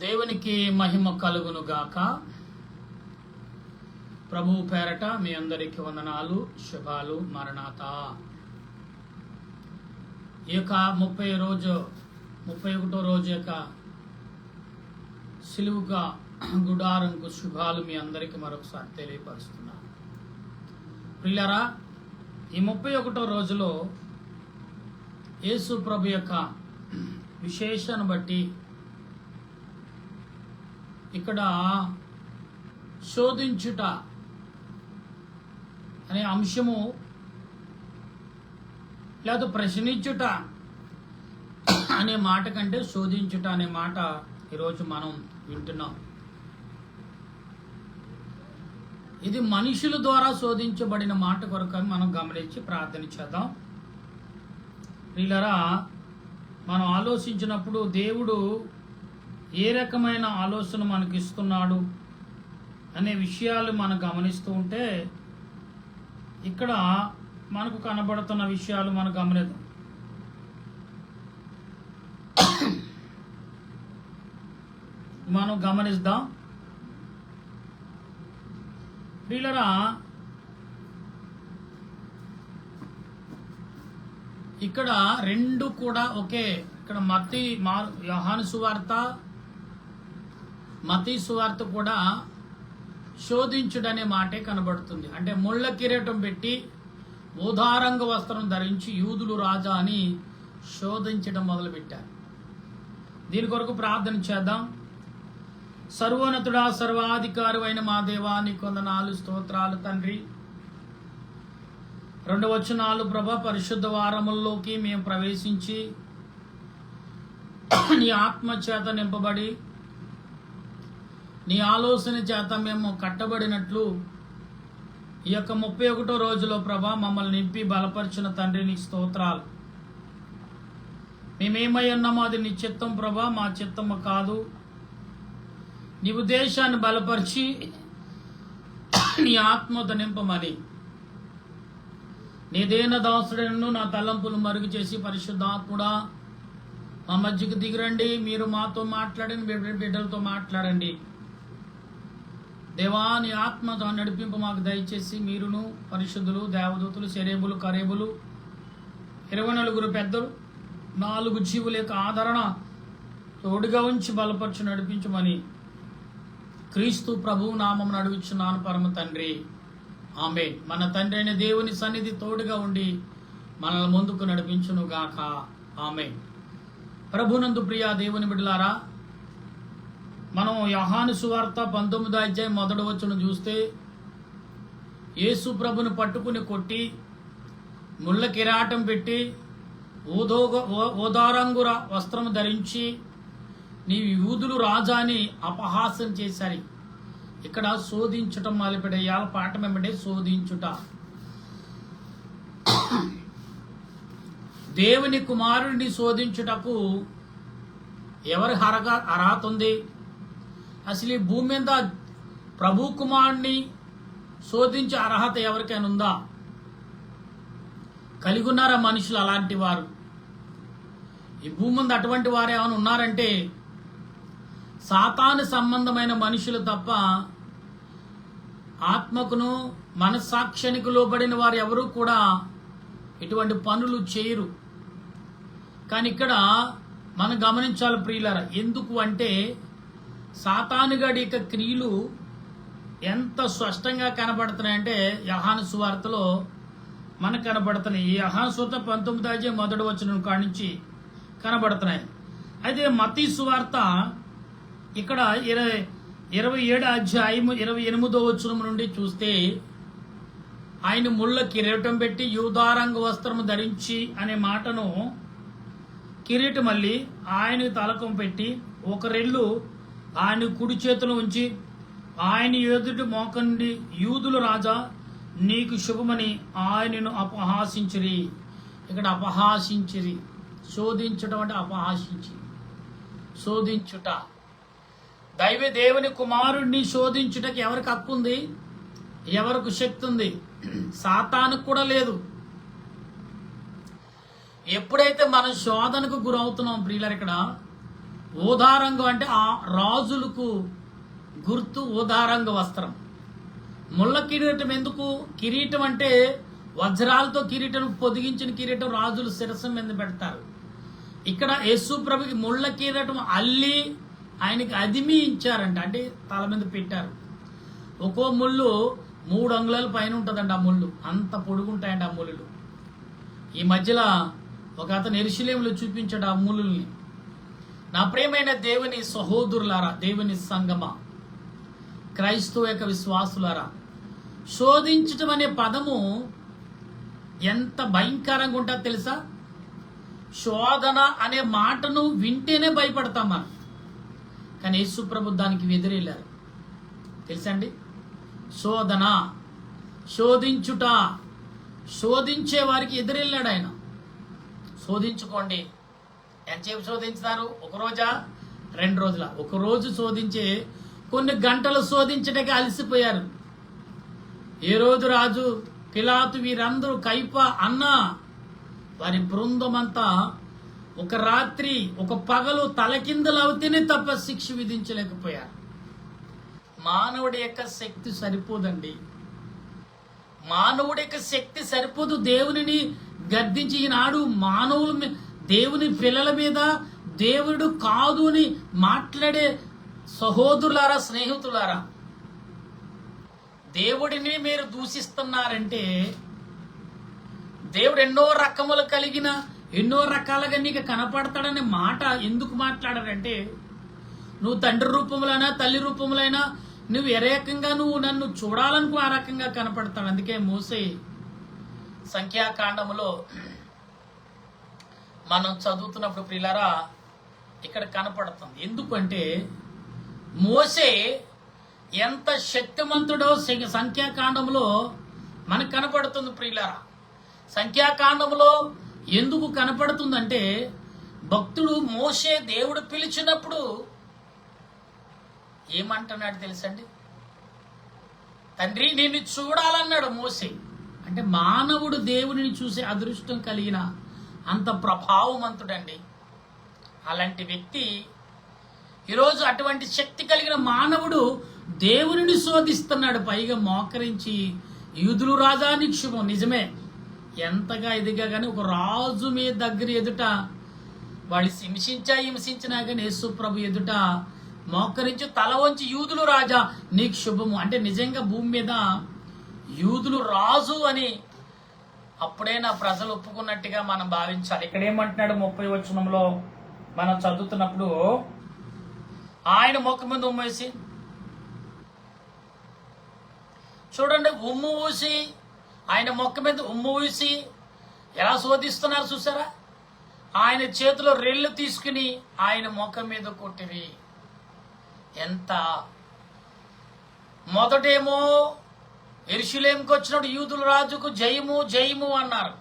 దేవునికి మహిమ కలుగును గాక. ప్రభువు పేరట మీ అందరికి వందనాలు, శుభాలు. మరణాత. ఈ యొక్క 31వ రోజు యొక్క సిలువుగా గుడారంకు శుభాలు మీ అందరికి మరొకసారి తెలియపరుస్తున్నాను. ప్రియులారా, ఈ 31వ రోజులో యేసు ప్రభు యొక్క విశేషాన్ని బట్టి ఇక్కడ శోధించుట అనే అంశము లేదా ప్రశ్నించుట అనే మాట కంటే శోధించుట అనే మాట ఈరోజు మనం వింటున్నాం. ఇది మనుషుల ద్వారా శోధించబడిన మాట కొరకు మనం గమనించి ప్రార్థన చేద్దాం. ప్రియులారా, మనం ఆలోచించినప్పుడు దేవుడు ఏ రకమైన ఆలోచన మనకి ఇస్తున్నాడు అనే విషయాలు మనం గమనిస్తూ ఉంటే ఇక్కడ మనకు కనబడుతున్న విషయాలు మనం గమనిద్దాం. మనం గమనిద్దాం. ప్రియులారా, ఇక్కడ రెండు కూడా ఒకే. ఇక్కడ యోహాను సువార్త, మత్తయి సువార్త కూడా శోధించుడనే మాటే కనబడుతుంది. అంటే ముళ్ళ కిరీటం పెట్టి ఊదారంగ వస్త్రం ధరించి యూదులు రాజా అని శోధించడం మొదలుపెట్టారు. దీని కొరకు ప్రార్థన చేద్దాం. సర్వోన్నతుడా, సర్వాధికారి అయిన మా దేవా, నీకు వందనాలు, స్తోత్రాలు తండ్రి. 2 వచనాలు ప్రభా, పరిశుద్ధ వారముల్లోకి మేము ప్రవేశించి నీ ఆత్మ చేత నింపబడి నీ ఆలోచన చేత మేము కట్టబడినట్లు ఈ యొక్క 31వ రోజులో ప్రభా మమ్మల్ని నింపి బలపరిచిన తండ్రి, నీ స్తోత్రాలు. మేమేమై ఉన్నామో అది నీ చిత్తం ప్రభా, మా చిత్తము కాదు. నీ ఉద్దేశాన్ని బలపరిచి నీ ఆత్మతో నింపమని నీదేన దాసుడను నా తలంపులు మరుగు చేసి పరిశుద్ధాత్ముడా మా మధ్యకు దిగిరండి. మీరు మాతో మాట్లాడండి, బిడ్డలతో మాట్లాడండి. దేవా, నీ ఆత్మతో నడిపింపు మాకు దయచేసి మీరును పరిశుద్ధులు, దేవదూతులు, శరేబులు, కరేబులు, 24 పెద్దలు, 4 జీవుల యొక్క ఆదరణ తోడుగా ఉంచి బలపరచు నడిపించమని క్రీస్తు ప్రభువు నామం నడుచున్నాను పరమ తండ్రి, ఆమేన్. మన తండ్రి అయిన దేవుని సన్నిధి తోడుగా ఉండి మనల్ని ముందుకు నడిపించును గాక, ఆమేన్. ప్రభునందు ప్రియ దేవుని బిడ్డలారా, మనం యోహాను సువార్త 19వ అధ్యాయం 1వ వచనం చూస్తే యేసు ప్రభుని పట్టుకుని కొట్టి ముళ్ళ కిరీటం పెట్టి ఊదారంగుర వస్త్రం ధరించి నీ యూదులు రాజాని అపహాసం చేశారు. ఇక్కడ శోధించటం మొదలుపెట్టాల పాఠం ఏమంటే శోధించుట. దేవుని కుమారుడిని శోధించుటకు ఎవరి అర్హత ఉంది? అసలు ఈ భూమి మీద ప్రభు కుమారుడిని శోధించే అర్హత ఎవరికైనా ఉందా? కలిగి ఉన్నారా మనుషులు అలాంటి వారు? ఈ భూమి మీద అటువంటి వారు ఏమైనా ఉన్నారంటే సాతాను సంబంధమైన మనుషులు తప్ప ఆత్మకును మనస్సాక్షికి లోబడిన వారు ఎవరు కూడా ఇటువంటి పనులు చేయరు. కానీ ఇక్కడ మనం గమనించాలి ప్రియులారా. ఎందుకు అంటే సాతానుగాడి యొక్క క్రియలు ఎంత స్పష్టంగా కనబడుతున్నాయంటే యోహాను సువార్తలో మనకు కనబడుతున్నాయి. ఈ యోహాను సువార్త 19వ అధ్యాయం 1వ వచనం కాడి నుంచి కనబడుతున్నాయి. అయితే మత్తయి సువార్త ఇక్కడ 27వ అధ్యాయం 28వ వచనం నుండి చూస్తే ఆయన ముళ్ళ కిరీటం పెట్టి యూదారంగ వస్త్రము ధరించి అనే మాటను కిరీటం మళ్ళీ ఆయన తలకం పెట్టి ఒక రెల్లు ఆయన కుడి చేతిలో ఉంచి ఆయన ఎదుటి మోకండి యూదులు రాజా నీకు శుభమని ఆయనను అపహాసించిరి. ఇక్కడ అపహాసించిరి, శోధించడం అంటే అపహాసించి శోధించుట. దైవ దేవుని కుమారుడిని శోధించుటకి ఎవరికి హక్కు ఉంది? ఎవరికి శక్తి ఉంది? సాతానుకు కూడా లేదు. ఎప్పుడైతే మనం శోధనకు గురవుతున్నాం ప్రియులారు, ఇక్కడ ఊదారంగం అంటే ఆ రాజులకు గుర్తు ఊదారంగ వస్త్రం. ముళ్ళ కిరీటం ఎందుకు? కిరీటం అంటే వజ్రాలతో కిరీటం, పొదిగించిన కిరీటం రాజులు శిరస్సు మీద పెడతారు. ఇక్కడ యేసు ప్రభుకి ముళ్ళ కిరీటం అల్లి ఆయనకి అదిమి ఇచ్చారంట, అంటే తల మీద పెట్టారు. ఒక్కో ముళ్ళు 3 అంగుళాల పైన ఉంటుందండి. ఆ ముళ్ళు అంత పొడుగుంటాయండి ఆ ముళ్ళు. ఈ మధ్యలో ఒక అతను యెరూషలేములో చూపించాడు ఆ ముళ్ళని. నా ప్రియమైన దేవుని సహోదరులారా, దేవుని సంగమా, క్రైస్తవ యొక్క విశ్వాసులారా, శోధించటం అనే పదము ఎంత భయంకరంగా ఉంటుందో తెలుసా? శోధన అనే మాటను వింటేనే భయపడతాం మనం. కానీ యేసు ప్రభు దానికి ఎదురెళ్ళారు. తెలుసా అండి? శోధన, శోధించుట, శోధించే వారికి ఎదురెళ్ళాడు ఆయన. శోధించుకోండి. ఎంతసేపు శోధించుతారు? 1 రోజా 2 రోజుల? 1 రోజు శోధించే కొన్ని గంటలు శోధించడానికి అలసిపోయారు. ఏ రోజు రాజు, పిలాతు, వీరందరూ, కైప, అన్న, వారి బృందం అంతా ఒక రాత్రి ఒక పగలు తలకిందులు అవుతేనే తప్ప శిక్ష విధించలేకపోయారు. మానవుడి యొక్క శక్తి సరిపోదండి. మానవుడి యొక్క శక్తి సరిపోదు దేవునిని గద్దించి. ఈనాడు మానవుల దేవుని పిల్లల మీద దేవుడు కాదు అని మాట్లాడే సహోదరులారా, స్నేహితులారా, దేవుడిని మీరు దూషిస్తున్నారంటే, దేవుడు ఎన్నో రకములు కలిగిన ఎన్నో రకాలుగా నీకు కనపడతాడనే మాట ఎందుకు మాట్లాడారంటే, నువ్వు తండ్రి రూపములైనా తల్లి రూపములైనా నువ్వు ఏ రకంగా నువ్వు నన్ను చూడాలనుకో ఆ రకంగా కనపడతాడు. అందుకే మోసే సంఖ్యాకాండములో మనం చదువుతున్నప్పుడు ప్రియులారా ఇక్కడ కనపడుతుంది. ఎందుకంటే మోసే ఎంత శక్తిమంతుడో సంఖ్యాకాండంలో మనకు కనపడుతుంది ప్రియులారా. సంఖ్యాకాండంలో ఎందుకు కనపడుతుందంటే, భక్తుడు మోసే దేవుడు పిలిచినప్పుడు ఏమంటున్నాడు తెలుసండి? తండ్రి నిన్ను చూడాలన్నాడు మోసే. అంటే మానవుడు దేవుడిని చూసే అదృష్టం కలిగిన అంత ప్రభావవంతుడండి. అలాంటి వ్యక్తి ఈరోజు అటువంటి శక్తి కలిగిన మానవుడు దేవునిని శోధిస్తున్నాడు. పైగా మోకరించి యూదులు రాజా నీకు శుభం. నిజమే, ఎంతగా ఎదిగా కానీ ఒక రాజు మీ దగ్గర ఎదుట వాళ్ళు హింసించినా కానీ యేసు ప్రభు ఎదుట మోకరించి తల వంచి యూదులు రాజా నీకు శుభము అంటే నిజంగా భూమి మీద యూదులు రాజు అని అప్పుడైనా ప్రజలు ఒప్పుకున్నట్టుగా మనం భావించాలి. ఇక్కడ ఏమంటున్నాడు 30వ వచనంలో మనం చదువుతున్నప్పుడు, ఆయన ముఖం మీద ఉమ్మేసి చూడండి, ఉమ్ము ఊసి ఆయన మొక్క మీద ఉమ్ము ఊసి ఎలా శోధిస్తున్నారు చూసారా? ఆయన చేతిలో రెళ్ళు తీసుకుని ఆయన ముఖం మీద కొట్టివి. ఎంత మొదటేమో యెరూషలేముకు వచ్చినప్పుడు యూదుల రాజుకు జయము జయము అన్నారు.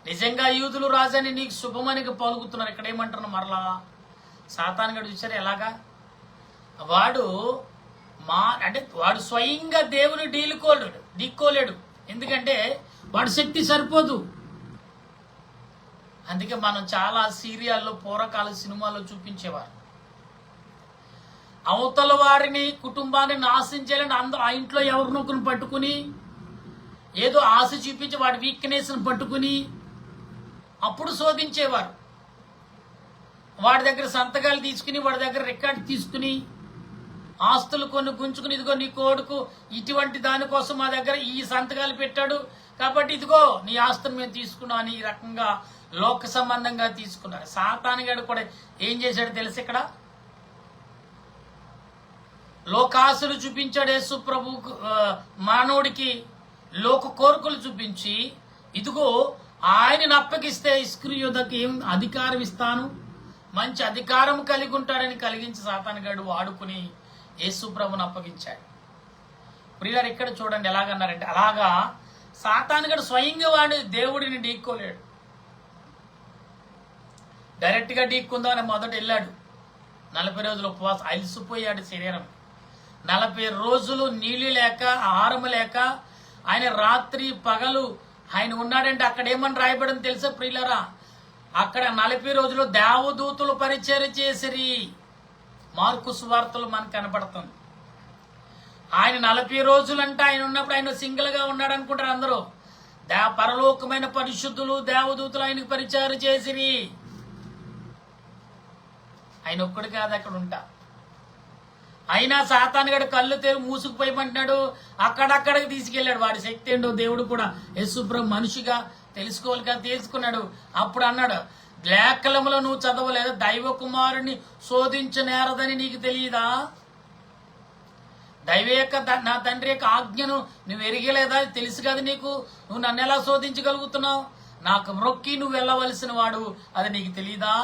నిజంగా యూదులు రాజని నీకు శుభమని పలుకుతున్నారు. ఇక్కడ ఏమంటున్నారు? మరలా సాతాను గడు చూసారు ఎలాగా? వాడు వాడు స్వయంగా దేవుని ఢీక్కోలేడు. ఎందుకంటే వాడి శక్తి సరిపోదు. అందుకే మనం చాలా సీరియాల్లో పూర్వకాల సినిమాల్లో చూపించేవారు, అవతల వారిని కుటుంబాన్ని నాశనం చేయాలంటే అందరూ ఆ ఇంట్లో ఎవరినొకరిని పట్టుకుని ఏదో ఆశ చూపించి వాడి వీక్నెస్ని పట్టుకుని అప్పుడు శోధించేవారు. వాడి దగ్గర సంతకాలు తీసుకుని, వాడి దగ్గర రికార్డు తీసుకుని, ఆస్తులు కొన్ని గుంజుకుని, ఇదిగో నీ కొడుకు ఇటువంటి దానికోసం మా దగ్గర ఈ సంతకాలు పెట్టాడు కాబట్టి ఇదిగో నీ ఆస్తులు మేము తీసుకున్నాం అని ఈ రకంగా లోక సంబంధంగా తీసుకున్నారు. సాతానుగాడు కూడా ఏం చేశాడు తెలుసు? ఇక్కడ లోకాసులు చూపించాడు యేసు ప్రభు మానవుడికి లోక కోరికలు చూపించి, ఇదిగో ఆయనను అప్పగిస్తే ఇస్కరియోతకి ఏం అధికారం ఇస్తాను, మంచి అధికారం కలిగి ఉంటాడని కలిగించి సాతానుగాడు వాడుకుని యేసు ప్రభుని అప్పగించాడు. ప్రియులారా ఇక్కడ చూడండి ఎలాగన్నారంటే, అలాగా సాతానుగాడు స్వయంగా వాడు దేవుడిని ఢీక్కోలేడు. డైరెక్ట్ గా ఢీక్కుందామని మొదట వెళ్ళాడు. 40 రోజులు ఉపవాసం, అలసిపోయాడు శరీరం. 40 రోజులు నీళ్లు లేక ఆహారం లేక ఆయన రాత్రి పగలు ఆయన ఉన్నాడంటే అక్కడ ఏమని రాయబడింది తెలుసా ప్రియులారా? అక్కడ 40 రోజులు దేవదూతలు పరిచర్య చేసిరి. మార్కు సువార్తలు మనకు కనపడుతుంది. ఆయన 40 రోజులంటే ఆయన ఉన్నప్పుడు ఆయన సింగిల్ గా ఉన్నాడు అనుకుంటారు అందరూ. పరలోకమైన పరిశుద్ధులు దేవదూతలు ఆయనకు పరిచర్య చేసిరి. ఆయన ఒక్కడు కాదు అక్కడ ఉంటా. అయినా సాతానుగాడు కళ్ళు మూసుకుపోయమంటున్నాడు, అక్కడక్కడికి తీసుకెళ్ళాడు. వాడి శక్తి ఏంటో దేవుడు కూడా యేసుప్రభు మనిషిగా తెలుసుకోవాలి కదా, తెలుసుకున్నాడు. అప్పుడు అన్నాడు, లేఖలములో నువ్వు చదవలేదా, దైవ కుమారుని శోధించనేరదని నీకు తెలియదా? దైవ యొక్క నా తండ్రి యొక్క ఆజ్ఞను నువ్వు ఎరిగలేదా? తెలుసు కదా నీకు, నువ్వు నన్ను ఎలా శోధించగలుగుతున్నావు? నాకు మ్రొక్కి నువ్వు వెళ్ళవలసిన వాడు, అది నీకు తెలియదా?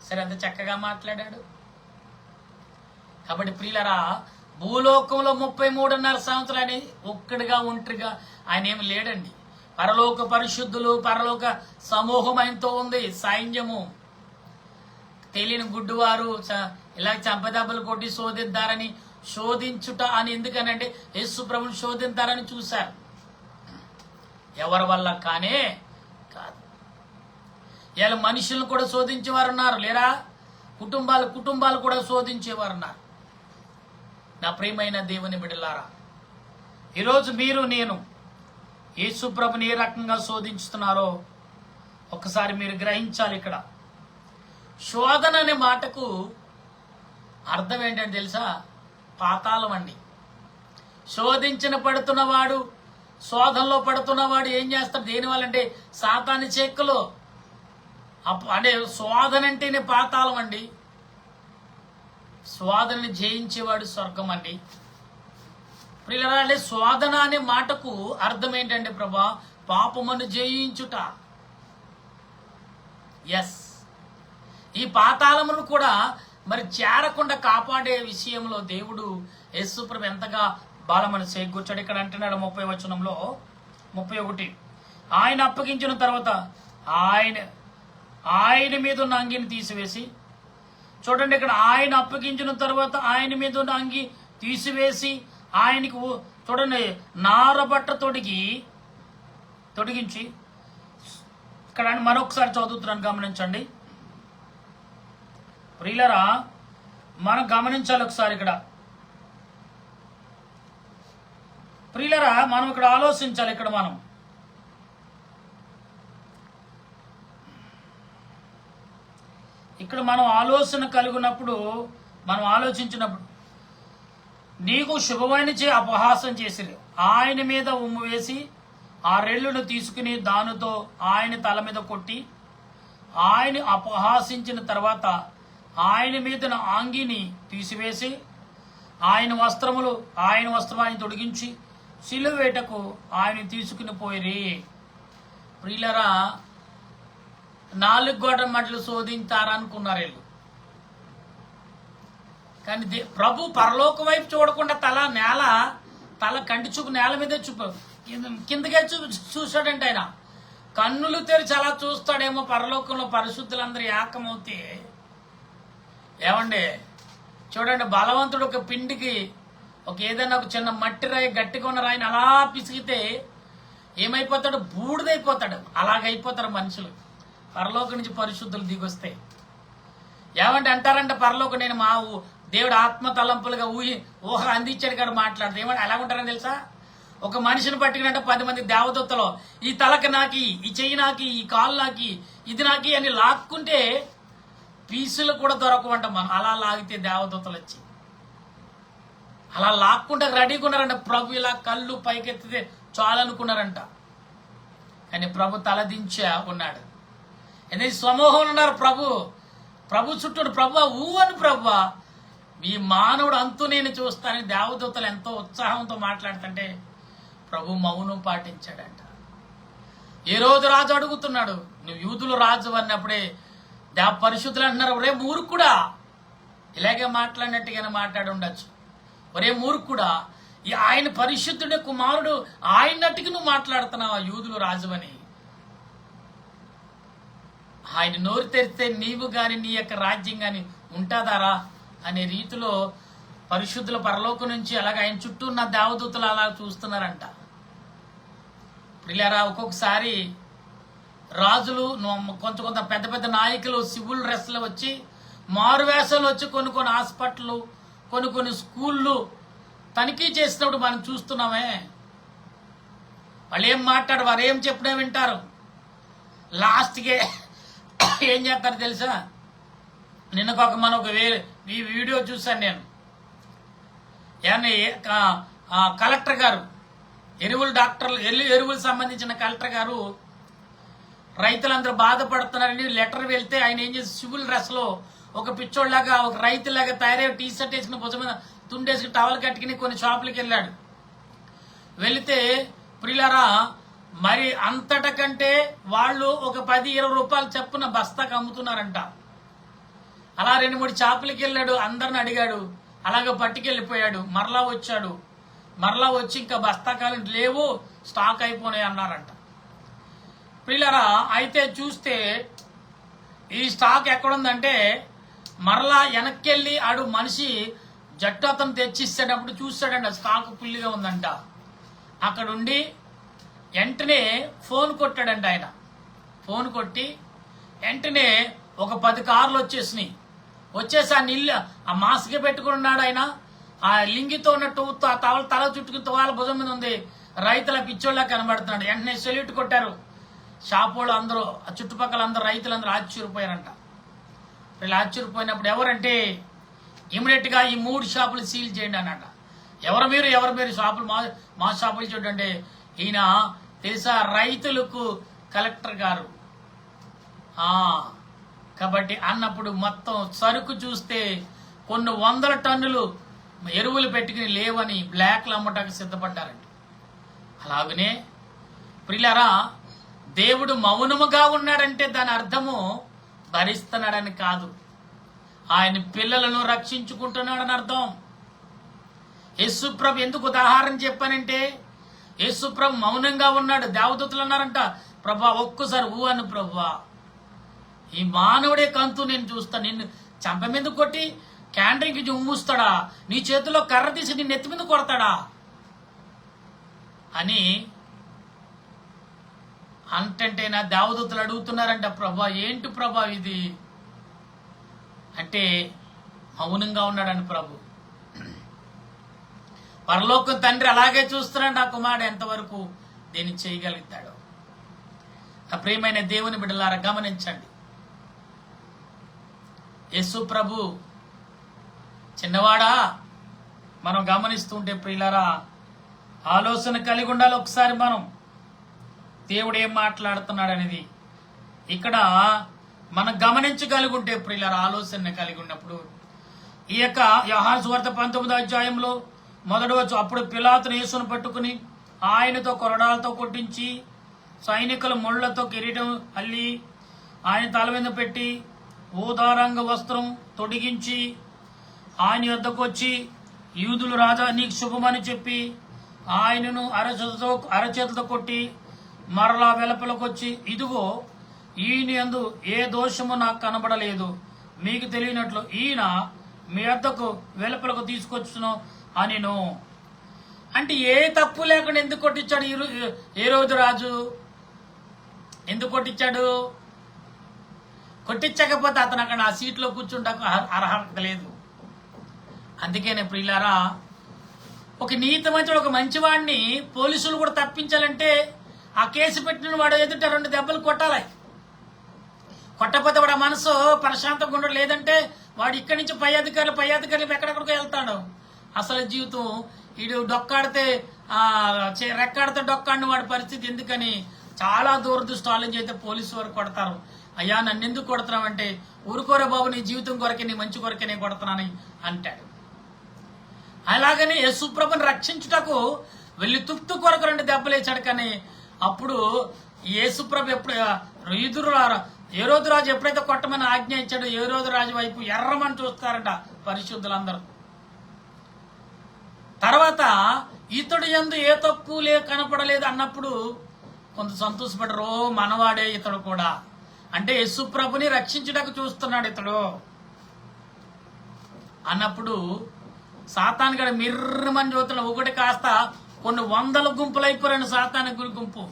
సరే, అంత చక్కగా మాట్లాడాడు. కాబట్టి ప్రియులరా, భూలోకంలో 33.5 సంవత్సరాలు ఒక్కడిగా ఒంటరిగా ఆయన ఏమి లేడండి. పరలోక పరిశుద్ధులు, పరలోక సమూహం ఆయనతో ఉంది, సైన్యము. తెలియని గుడ్డువారు ఇలా చంపదెబ్బలు కొట్టి శోధిద్దారని, శోధించుట అని ఎందుకనంటే యేసు ప్రభుని శోధించారని చూశారు. ఎవరి వల్ల కానే కాదు. ఇలా మనుషులను కూడా శోధించేవారు ఉన్నారు లేరా? కుటుంబాలు కూడా శోధించేవారు ఉన్నారు. నా ప్రియమైన దేవుని బిడ్డలారా, ఈరోజు మీరు నేను యేసు ప్రభుని ఏ రకంగా శోధించుతున్నారో ఒకసారి మీరు గ్రహించాలి. ఇక్కడ శోధన అనే మాటకు అర్థం ఏంటంటే తెలుసా? పాతాళం అండి. పడుతున్నవాడు, శోధనలో పడుతున్నవాడు ఏం చేస్తాడు? దేనివల్లంటే సాతాని చెక్కులు. అంటే శోధన అంటేనే పాతాళం అండి. శోధనని జయించేవాడు స్వర్గం అండి. ప్రియులారా, అంటే శోధన అనే మాటకు అర్థం ఏంటంటే ప్రభా, పాపమును జయించుట. ఎస్, ఈ పాతాళమును కూడా మరి చేరకుండా కాపాడే విషయంలో దేవుడు యేసుప్రభు ఎంతగా బాలమని చేకూర్చాడు. ఇక్కడ అంటున్నాడు 30వ వచనంలో 31, ఆయన అప్పగించిన తర్వాత ఆయన మీద ఉన్న అంగిని తీసివేసి, చూడండి ఇక్కడ, ఆయన అప్పగించిన తర్వాత ఆయన మీద ఉన్న అంగి తీసివేసి ఆయనకు చూడండి నారబట్ట తొడిగించి, ఇక్కడ మరొకసారి చదువుతున్నాను, గమనించండి ప్రియులరా. మనం గమనించాలి ఒకసారి ఇక్కడ ప్రియులరా, మనం ఇక్కడ ఆలోచించాలి. ఇక్కడ మనం ఆలోచన కలిగినప్పుడు, మనం ఆలోచించినప్పుడు, నీకు శుభమైన అపహాసం చేసిరి, ఆయన మీద ఉమ్ము వేసి ఆ రెల్లును తీసుకుని దానితో ఆయన తల మీద కొట్టి ఆయన అపహాసించిన తర్వాత ఆయన మీద ఆంగిని తీసివేసి ఆయన వస్త్రాన్ని తొడిగించి సిలువేటకు ఆయన తీసుకుని పోయిరి. ప్రియులరా, 4 గోడ మట్లు శోధించారనుకున్నారు వీళ్ళు. కానీ ప్రభు పరలోక వైపు చూడకుండా తల కంటి చూపు నేల మీదే చూపు కిందకే చూశాడంటే ఆయన కన్నులు తెరిచి అలా చూస్తాడేమో. పరలోకంలో పరిశుద్ధులందరూ ఏకమవుతే ఏమండి, చూడండి, బలవంతుడు ఒక పిండికి ఏదైనా ఒక చిన్న మట్టి రాయి, గట్టిగా ఉన్న రాయిని అలా పిసిగితే ఏమైపోతాడు? బూడిదైపోతాడు. అలాగైపోతారు మనుషులు పరలోకం నుంచి పరిశుద్ధులు దిగొస్తాయి. ఏమంటే అంటారంటే పరలోకం నేను మా దేవుడు ఆత్మ తలంపులుగా ఊహ అందించాడు కదా మాట్లాడితే ఏమంటే ఎలా ఉంటారని తెలుసా? ఒక మనిషిని పట్టుకున్నట్టు 10 మంది దేవదూతలు ఈ తలకి నాకి, ఈ చెయ్యి నాకి, ఈ కాలు నాకి, ఇది నాకి అని లాక్కుంటే పీసులు కూడా దొరకవంట. మనం అలా లాగితే దేవదూతలు వచ్చి అలా లాక్కుంటే రెడీగా ఉన్నారంట. ప్రభు ఇలా కళ్ళు పైకెత్తితే చాలనుకున్నారంట. కానీ ప్రభు తలదించా ఉన్నాడు. ఎందుకంటే సమూహంలో ఉన్నారు ప్రభు చుట్టూ. ప్రభు అని ప్రభు ఈ మానవుడు అంతు నేను చూస్తానని దేవదూతలు ఎంతో ఉత్సాహంతో మాట్లాడుతుంటే ప్రభు మౌనం పాటించాడంట. ఏ రోజు రాజు అడుగుతున్నాడు, నువ్వు యూదులు రాజు అన్నప్పుడే పరిశుద్ధులు అంటున్నారు, ఒరే మూర్ఖుడా, ఇలాగే మాట్లాడినట్టుగానే మాట్లాడి ఉండొచ్చు. ఒరే మూర్ఖుడా, ఆయన పరిశుద్ధుడే కుమారుడు, ఆయనట్టుగా నువ్వు మాట్లాడుతున్నావు యూదులు రాజు అని. ఆయన నోరు తెరిస్తే నీవు గాని నీ యొక్క రాజ్యం గాని ఉంటుందారా అనే రీతిలో పరిశుద్ధుల పరలోకం నుంచి అలాగే ఆయన చుట్టూ ఉన్న దేవదూతలు అలా చూస్తున్నారంట. ప్రియులారా, ఒక్కొక్కసారి రాజులు కొంత పెద్ద పెద్ద నాయకులు సివిల్ డ్రెస్లో వచ్చి, మారువేషాలు వచ్చి కొన్ని హాస్పిటళ్ళు, కొన్ని స్కూళ్ళు తనిఖీ చేసినప్పుడు మనం చూస్తున్నామే. వాళ్ళు ఏం మాట్లాడు, వారు ఏం చెప్పినా వింటారు. లాస్ట్కి ఏం చేస్తారు తెలుసా? మన ఒక ఈ వీడియో చూశాను నేను. కలెక్టర్ గారు, ఎరువులు సంబంధించిన కలెక్టర్ గారు రైతులందరూ బాధపడుతున్నారని లెటర్ వెళ్తే ఆయన ఏం చేసి సివిల్ డ్రెస్లో ఒక పిచ్చోళ్ళలాగా, ఒక రైతులాగా తయారై టీ షర్ట్ వేసుకుని భుజం మీద తుండేసి టవల్ కట్టుకుని కొన్ని షాపులకి వెళ్ళాడు. వెళితే ప్రియులారా, మరి అంతటకంటే వాళ్ళు ఒక 10-20 రూపాయలు చొప్పున బస్తాకు అమ్ముతున్నారంట. అలా 2-3 షాపులకి వెళ్ళాడు, అందరిని అడిగాడు, అలాగే పట్టుకెళ్ళిపోయాడు. మరలా వచ్చి ఇంకా బస్తాకాలు లేవు, స్టాక్ అయిపోయినాయి అన్నారంట. ప్రియులారా, అయితే చూస్తే ఈ స్టాక్ ఎక్కడుందంటే మరలా వెనక్కెళ్ళి ఆడు మనిషి జట్టు అతను తెచ్చిస్తాడప్పుడు చూస్తాడంట, స్టాక్ ఫుల్గా ఉందంట. అక్కడుండి వెంటనే ఫోన్ కొట్టాడంట. ఆయన ఫోన్ కొట్టి వెంటనే ఒక 10 కార్లు వచ్చేసి ఆ మాస్క్ పెట్టుకున్నాడు ఆయన. ఆ లింగితో ఉన్నట్టు ఆ తల చుట్టుకుని తోవాల భుజం మీద ఉంది. రైతుల పిచ్చోళ్ళ కనబడుతున్నాడు. వెంటనే సెల్యూట్ కొట్టారు షాప్ వాళ్ళు అందరూ, ఆ చుట్టుపక్కల అందరూ రైతులందరూ ఆశ్చర్యపోయారంట. వీళ్ళు ఆశ్చర్యపోయినప్పుడు ఎవరంటే ఇమీడియట్ గా ఈ 3 షాపులు సీల్ చేయండి అన్నట. ఎవరు మీరు షాపులు మా షాపులు చూడండి. ఈయన తెలుసా, రైతులకు కలెక్టర్ గారు. కాబట్టి అన్నప్పుడు మొత్తం సరుకు చూస్తే కొన్ని 100 టన్నులు ఎరువులు పెట్టుకుని లేవని బ్లాక్లు అమ్మటానికి సిద్ధపడ్డారంట. అలాగనే ప్రియులారా, దేవుడు మౌనముగా ఉన్నాడంటే దాని అర్థము భరిస్తున్నాడని కాదు, ఆయన పిల్లలను రక్షించుకుంటున్నాడని అర్థం. యేసుప్రభు ఎందుకు ఉదాహరణ చెప్పానంటే, యేసుప్రభు మౌనంగా ఉన్నాడు. దేవదూతలు అన్నారంట, ప్రభా ఒక్కసారి అను ప్రభా, ఈ మానవుడే కంతు నేను చూస్తా, నిన్ను చంప మీద కొట్టి క్యాండ్రింగ్కి ఉమ్ముస్తాడా, నీ చేతిలో కర్ర తీసి నిన్ను ఎత్తి మీద కొడతాడా అని అంటే నా దేవదూతలు అడుగుతున్నారంట, ప్రభా ఏంటి ప్రభా ఇది అంటే మౌనంగా ఉన్నాడని ప్రభు. పరలోకం తండ్రి అలాగే చూస్తున్నాడు, నా కుమారుడు ఎంతవరకు దీన్ని చేయగలుగుతాడు. నా ప్రియమైన దేవుని బిడ్డలారా గమనించండి, యేసు ప్రభు చిన్నవాడా మనం గమనిస్తుంటే ప్రియులారా ఆలోచన కలిగి ఉండాలి. ఒకసారి దేవుడు ఏం మాట్లాడుతున్నాడు అనేది ఇక్కడ మనం గమనించగలిగి ఉంటే ప్రియులారా, ఆలోచన కలిగి ఉన్నప్పుడు ఈ యొక్క యోహాను సువార్త 19వ అధ్యాయంలో మొదటి వచ్చు, అప్పుడు పిలాతును యేసును పట్టుకుని ఆయనతో కొరడాలతో కొట్టించి సైనికుల ముళ్లతో కిరీటం అల్లి ఆయన తల మీద పెట్టి ఊదారంగ వస్త్రం తొడిగించి ఆయన యొద్దకు వచ్చి, యూదులు రాజా నీకు శుభమని చెప్పి ఆయనను అరచేతులతో కొట్టి మరలా వెలుపలకు వచ్చి, ఇదిగో ఈయన యందు ఏ దోషము నాకు కనబడలేదు, మీకు తెలియనట్లు ఈయన మీ వద్దకు వెలుపలకు తీసుకొచ్చును అనిను. అంటే ఏ తప్పు లేకుండా ఎందుకు కొట్టించాడు హేరోదు రాజు? ఎందుకు కొట్టించాడు? కొట్టించకపోతే అతను అక్కడ ఆ సీట్లో కూర్చుంటకు అర్హత లేదు. అందుకనే ప్రియులారా, ఒక నీతిమంతుడు, ఒక మంచివాడిని పోలీసులు కూడా తప్పించాలంటే ఆ కేసు పెట్టిన వాడు ఎదుట 2 దెబ్బలు కొట్టాలి. కొట్టకపోతే వాడు మనసు ప్రశాంతంగా ఉండడు. లేదంటే వాడు ఇక్కడి నుంచి పై అధికారులు ఎక్కడెక్కడికో వెళ్తాడు. అసలు జీవితం వీడు డొక్కాడితే రెక్కాడితే డొక్కాడిని వాడి పరిస్థితి. ఎందుకని చాలా దూరదృష్టి ఆలోచించి పోలీసు వారు కొడతారు. అయ్యా నన్ను ఎందుకు కొడుతున్నావంటే, ఊరుకోరే బాబు నీ జీవితం కొరకే, నీ మంచి కొరకే నేను కొడుతున్నానని అంటాడు. అలాగని యేసుప్రభుని రక్షించుటకు వెళ్ళి తుప్తు కొరకు 2 దెబ్బలు వేసాడు. కానీ అప్పుడు యేసుప్రభు ఎప్పుడు హేరోదు రాజు ఎప్పుడైతే కొట్టమని ఆజ్ఞ ఇచ్చాడో హేరోదు రాజు వైపు ఎర్రమని చూస్తారంట పరిశుద్ధులందరూ. తర్వాత ఇతడు యందు ఏ తప్పు కనపడలేదు అన్నప్పుడు కొంత సంతోషపడరు, మనవాడే ఇతడు కూడా, అంటే యేసుప్రభుని రక్షించడానికి చూస్తున్నాడు ఇతడు అన్నప్పుడు సాతాను గడ మిర్రమని చూస్తున్నాడు. ఒకటి కాస్త కొన్ని 100 గుంపులు అయిపోయాడు సాతాను గుంపు.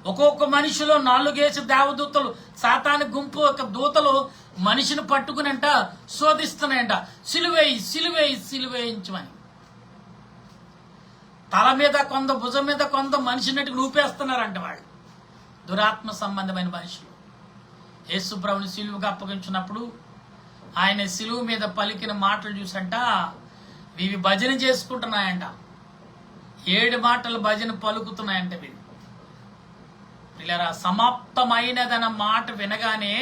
ఒక్కొక్క మనిషిలో 4 దేవదూతలు, సాతాను గుంపు యొక్క దూతలు మనిషిని పట్టుకునంట శోధిస్తున్నాయంట. సిలువేయి సిలువేయి సిలువేయించమని. తల మీద కొంత, భుజం మీద కొంత, మనిషినట్టు ఊపేస్తున్నారంట వాళ్ళు. దురాత్మ సంబంధమైన మనుషులు. యేసు ప్రభుని సిలువుగా అప్పగించినప్పుడు ఆయన సిలువు మీద పలికిన మాటలు చూసంట ఇవి భజన చేసుకుంటున్నాయంట. 7 మాటలు భజన పలుకుతున్నాయంట. వీళ్ళరా సమాప్తమైనదన్న మాట వినగానే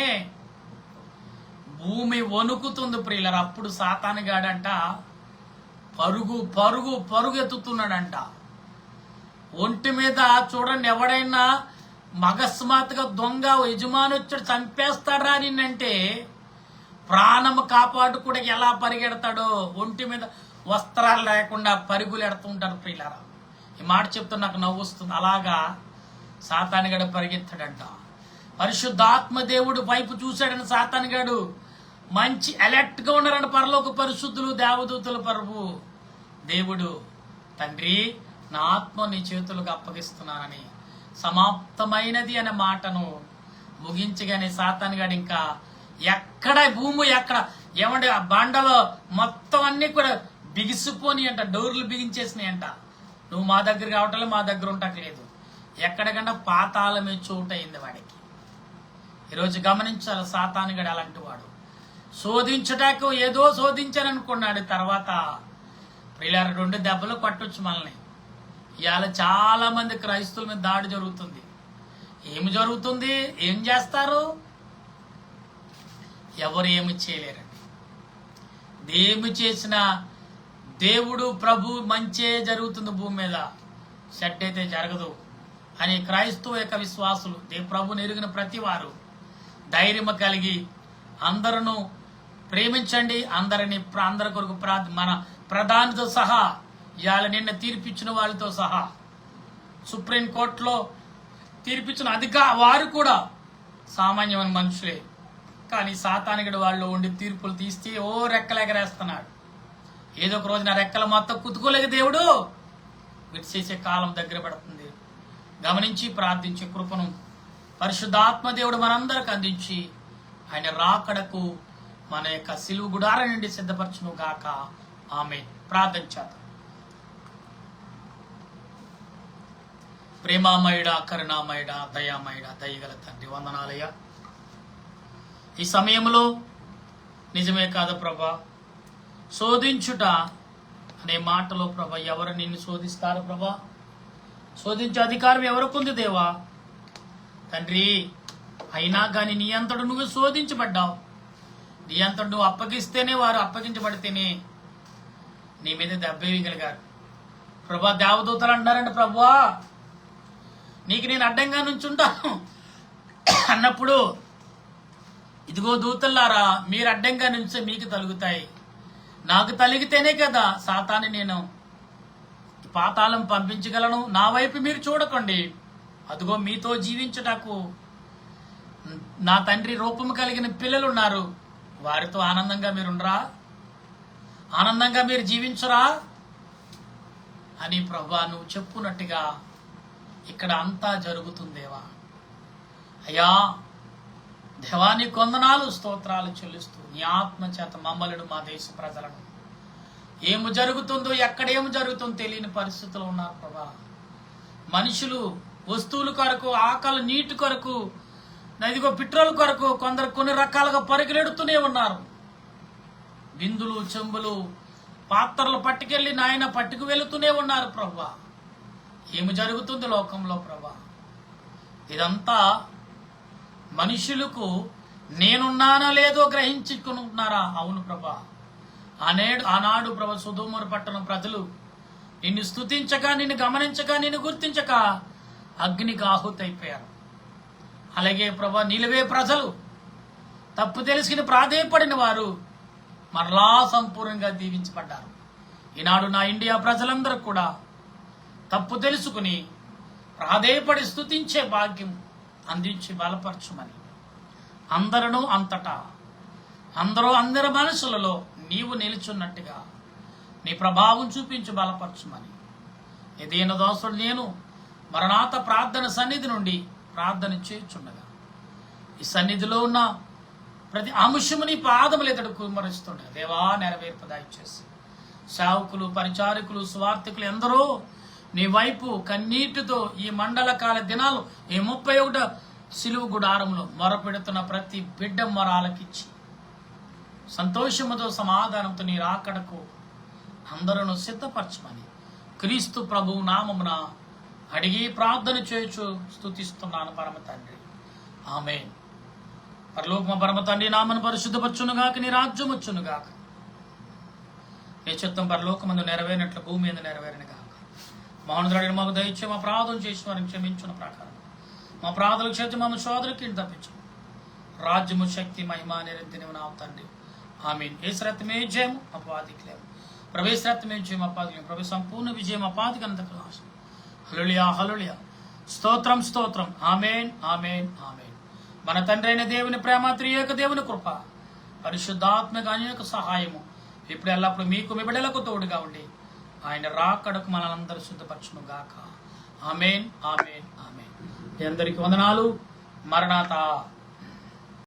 భూమి వణుకుతుంది ప్రియులరా. అప్పుడు సాతానుగాడంట పరుగు పరుగు పరుగు ఎత్తుతున్నాడంట. ఒంటి మీద చూడండి, ఎవడైనా మగస్మాత్తుగా దొంగ యజమాని వచ్చాడు చంపేస్తాడా నిన్నంటే ప్రాణం కాపాడుకుడా ఎలా పరిగెడతాడో, ఒంటి మీద వస్త్రాలు లేకుండా పరుగులు ఎడుతుంటారు ప్రియులారా. ఈ మాట చెప్తే నాకు నవ్వు వస్తుంది. అలాగా సాతానుగాడు పరిగెత్తాడంట. పరిశుద్ధాత్మ దేవుడు వైపు చూశాడని సాతానుగాడు మంచి అలర్ట్ గా ఉన్నారని పరలోక పరిశుద్ధులు, దేవదూతలు, ప్రభు దేవుడు తండ్రి నా ఆత్మ నీ చేతులకు అప్పగిస్తున్నానని సమాప్తమైనది అనే మాటను ముగించగానే సాతానుగాడు ఇంకా ఎక్కడ భూమి ఎక్కడ ఏమంటే ఆ బండలో మొత్తం అన్ని కూడా బిగిసిపోని అంట, డోర్లు బిగించేసినాయి అంట. నువ్వు మా దగ్గర కావటం, మా దగ్గర ఉండట్లేదు. ఎక్కడికన్నా పాతాళమే చోటు అయింది వాడికి. ఈరోజు గమనించాలి, సాతానుగాడు అలాంటి వాడు. శోధించుటకు ఏదో శోధించాననుకున్నాడు, తర్వాత ప్రియులారా 2 దెబ్బలు కొట్టొచ్చు మనల్ని. ఇవాళ చాలా మంది క్రైస్తవుల మీద దాడి జరుగుతుంది. ఏమి జరుగుతుంది? ఏం చేస్తారు? ఎవరు ఏమి చేయలేరండి. ఏమి చేసినా దేవుడు ప్రభు మంచే జరుగుతుంది భూమి మీద, చెడ్డ అయితే జరగదు అని క్రైస్తవ యొక్క విశ్వాసులు, ప్రభుని ఎరిగిన ప్రతి వారు ధైర్యం కలిగి అందరూ ప్రేమించండి. అందరి కొరకు మన ప్రధానితో సహా, ఇవాళ నిన్న తీర్పిచ్చిన వాళ్ళతో సహా, సుప్రీంకోర్టులో తీర్పిచ్చిన వారు కూడా సామాన్యమైన మనుషులే. కానీ సాతానుగాడు వాళ్ళు ఉండి తీర్పులు తీస్తే ఓ రెక్కలెగరేస్తున్నాడు. ఏదో ఒక రోజు నా రెక్కలు మొత్తం కుతుకోలేక దేవుడు విడిచేసే కాలం దగ్గర పడుతుంది. గమనించి ప్రార్థించే కృపను పరిశుద్ధాత్మ దేవుడు మనందరికి అందించి ఆయన రాకడకు మన యొక్క సిలువు గుడారం నుండి సిద్ధపరచును గాక. ఆమేన్. ప్రార్థన చేద్దాం. ప్రేమామయుడ, కరుణామయుడ, దయామయుడ, దయగల తండ్రి వందనాలయ్యా. ఈ సమయంలో నిజమే కాదు ప్రభా, శోధించుట అనే మాటలో ప్రభా ఎవరు నిన్ను శోధిస్తారు ప్రభా? శోధించే అధికారం ఎవరికి ఉంది దేవా? తండ్రి, అయినా కానీ నీ అంతడు నువ్వు శోధించబడ్డావు. నీ అంతడు నువ్వు అప్పగిస్తేనే వారు అప్పగించబడితేనే నీ మీద దెబ్బేయగలిగారు ప్రభా. దేవదూతలు అన్నారండి, ప్రభువా నీకు నేను అడ్డంగా నుంచుంటాను అన్నప్పుడు, ఇదిగో దూతల్లారా మీరు అడ్డంగా నుంచే మీకు తలుగుతాయి. నాకు తలిగితేనే కదా సాతాన్ని నేను పాతాళం పంపించగలను. నా వైపు మీరు చూడకండి, అదిగో మీతో జీవించుటకు నా తండ్రి రూపము కలిగిన పిల్లలు ఉన్నారు, వారితో ఆనందంగా మీరుండరా, ఆనందంగా మీరు జీవించరా అని ప్రభా నువ్వు చెప్పునట్టుగా ఇక్కడ అంతా జరుగుతుందేవా. అయ్యా దేవాని కొందనాలు స్తోత్రాలు చెల్లిస్తూ నీ ఆత్మ చేత మమ్మలను, మా దేశ ప్రజలను, ఏమి జరుగుతుందో ఎక్కడేమి జరుగుతుందో తెలియని పరిస్థితులు ఉన్నారు ప్రభా. మనుషులు వస్తువుల కొరకు, ఆకలి నీటి కొరకు, ఇదిగో పెట్రోల్ కొరకు కొందరు కొన్ని రకాలుగా పరిగెడుతూనే ఉన్నారు. బిందులు, చెంబులు, పాత్రలు పట్టుకెళ్ళి నాయన పట్టుకు వెళుతూనే ఉన్నారు ప్రభా. ఏమి జరుగుతుంది లోకంలో ప్రభా? ఇదంతా మనుషులకు నేనున్నానో లేదో గ్రహించుకుంటున్నారా? అవును ప్రభా. ఆనాడు ప్రభా సొదొమ పట్టణం ప్రజలు నిన్ను స్తుతించక, నిన్ను గమనించక, నిన్ను గుర్తించక అగ్నికి ఆహుతైపోయారు. అలాగే ప్రభా నిలవే ప్రజలు తప్పు తెలుసుకుని ప్రాధేయపడిన వారు మరలా సంపూర్ణంగా దీవించబడ్డారు. ఈనాడు నా ఇండియా ప్రజలందరూ కూడా తప్పు తెలుసుకుని ప్రాధేయపడి స్తుతించే భాగ్యం అందించి బలపరచుమని, అందరూ అంతటా అందరి మనసులలో నీవు నిలుచున్నట్టుగా నీ ప్రభావం చూపించి బలపరచుమని, ఏదైనా దోషుడు నేను మరణాత ప్రార్థన సన్నిధి నుండి ప్రార్థన చేయుచుండగా ఈ సన్నిధిలో ఉన్న ప్రతి అంశము నీ పాదములు ఎదుట కుమ్మరిస్తుండగా దేవా నెరవేర్పు దయచేసి సేవకులు, పరిచారకులు, స్వార్థికులు ఎందరో నీ వైపు కన్నీటితో ఈ మండల కాల దినాలు ఈ 31 సిలువ గుడారంలో మొరపెడుతున్న ప్రతి బిడ్డ మొరాలకిచ్చి సంతోషముతో సమాధానంతో నీ రాకడకు అందరూ సిద్ధపరచమని క్రీస్తు ప్రభువు నామమున అడిగి ప్రార్థన చేయుచు స్తుతిస్తున్నాను పరమ తండ్రి, ఆమేన్. పరలోకమ పరమ తండ్రి, నామను పరిశుద్ధపరచునుగాక, నీ రాజ్యం వచ్చునుగాక, నీ చిత్తం పరలోకమందు నెరవేరినట్లు భూమి మీద నెరవేరిన గాక. మౌనద్రుడిని మాకు దయచే మా ప్రార్థన చేసి వారిని క్షమించిన ప్రకారం మా ప్రార్థనలు చేతి మమ్మల్ని శోధనకి తప్పించు. రాజ్యము, శక్తి, మహిమ నిరంతరం నా తండ్రి, ఆమేన్. ఏసరత్మే జయము అపాధికి లేవు, ప్రవేశరత్మే జయం అపాధికి లేవు, ప్రభు సంపూర్ణ విజయం అపాధికి అంతకు నాశనం. హల్లెలూయా, హల్లెలూయా, స్తోత్రం, స్తోత్రం. ఆమేన్, ఆమేన్, ఆమేన్. మన తండ్రి అయిన దేవుని ప్రేమ, త్రియేక దేవుని కృప, పరిశుద్ధాత్మక అనేక సహాయము ఇప్పుడు ఎల్లప్పుడు మీకు మీ బిడ్డలకు తోడుగా ఉండి ఆయన రాకడకు మనలందరూ సిద్ధపరచును గాక. ఆమేన్, ఆమేన్, ఆమేన్. మీ అందరికీ వందనాలు. మరణాత.